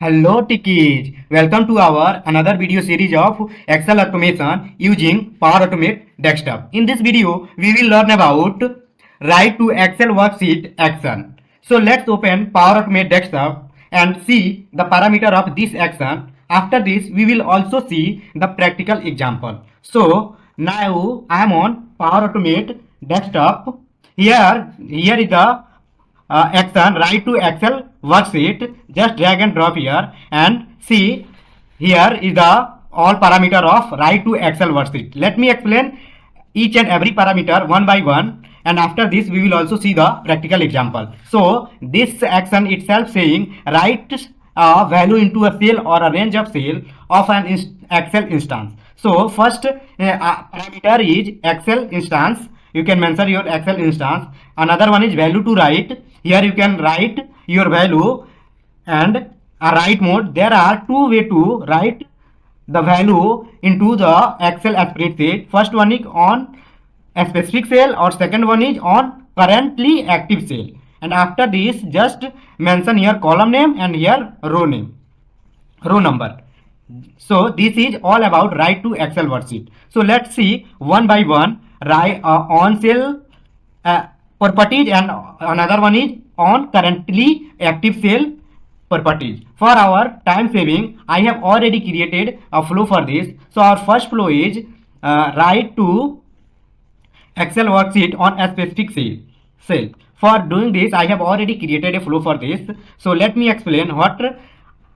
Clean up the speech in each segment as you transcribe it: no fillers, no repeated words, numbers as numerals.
Hello Tikkies, welcome to our another video series of Excel automation using Power Automate desktop. In this video, we will learn about write to Excel worksheet action. So let's open Power Automate desktop and see the parameter of this action. After this, we will also see the practical example. So now I am on Power Automate desktop. Here is the action write to Excel worksheet. Just drag and drop here and see here is the all parameter of write to Excel worksheet. Let me explain each and every parameter one by one, and after this we will also see the practical example. So this action itself saying write a value into a cell or a range of cell of an Excel instance. So first parameter is Excel instance. You can mention your Excel instance. Another one is value to write. Here you can write your value and a write mode. There are two ways to write the value into the Excel spreadsheet. First one is on a specific cell, or second one is on currently active cell. And after this, just mention here column name and here row name, row number. So this is all about write to Excel worksheet. So let's see one by one. Write on cell properties, and another one is on currently active cell properties. For our time saving, I have already created a flow for this. So our first flow is write to Excel worksheet on a specific cell. For doing this, I have already created a flow for this. So let me explain what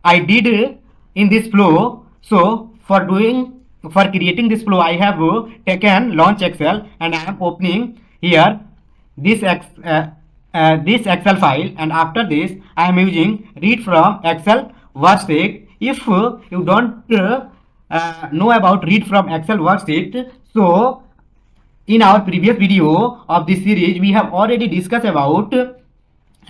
I did in this flow. So for creating this flow, I have taken launch Excel and I am opening here this Excel file, and after this I am using read from Excel worksheet. If you don't know about read from Excel worksheet, so in our previous video of this series we have already discussed about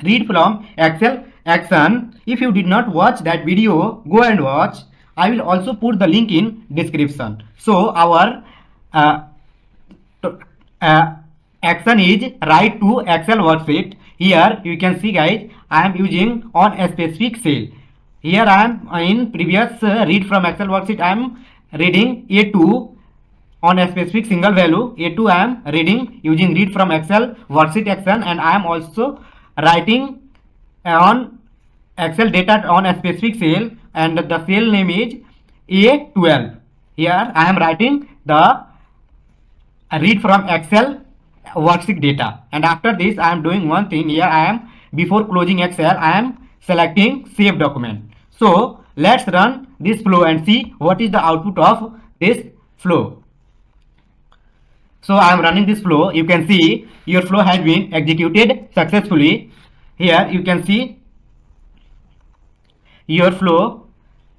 read from Excel action. If you did not watch that video, go and watch. I will also put the link in description. So our action is write to Excel worksheet. Here you can see guys, I am using on a specific cell. Here I am in previous read from Excel worksheet. I am reading A2 on a specific single value. A2 I am reading using read from Excel worksheet action, and I am also writing on Excel data on a specific cell, and the cell name is A12. Here I am writing the read from Excel worksheet data, and after this I am doing one thing. Here I am, before closing Excel, I am selecting save document. So let's run this flow and see what is the output of this flow. So I am running this flow. You can see your flow has been executed successfully. Here you can see your flow.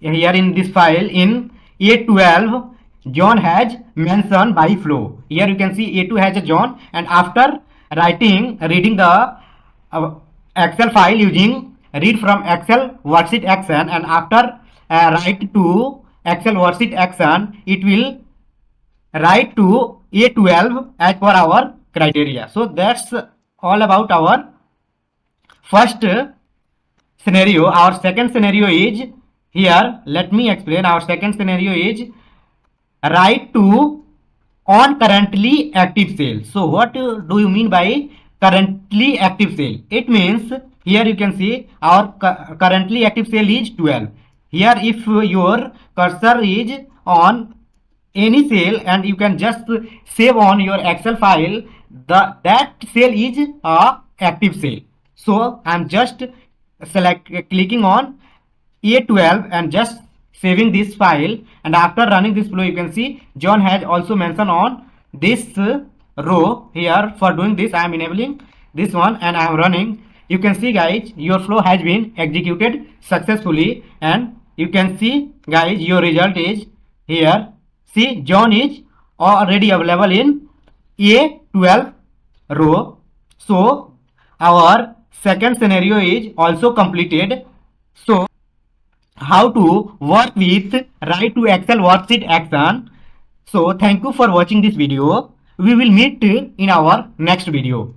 Here in this file in A12, John has mentioned by flow. Here you can see A2 has a John, and after reading the Excel file using read from Excel worksheet action, and after write to Excel worksheet action, it will write to A12 as per our criteria. So that's all about our first scenario. Our second scenario is here. Let me explain. Our second scenario is write to on currently active cell. So what do you mean by currently active cell? It means here you can see our currently active cell is 12. Here if your cursor is on any cell and you can just save on your Excel file, that cell is a active cell. So I am just clicking on A12 and just saving this file, and after running this flow you can see John has also mentioned on this row. Here for doing this I am enabling this one and I am running. You can see guys, your flow has been executed successfully, and you can see guys your result is here. See, John is already available in A12 row. So our second scenario is also completed. So how to work with write to Excel worksheet action. So thank you for watching this video. We will meet in our next video.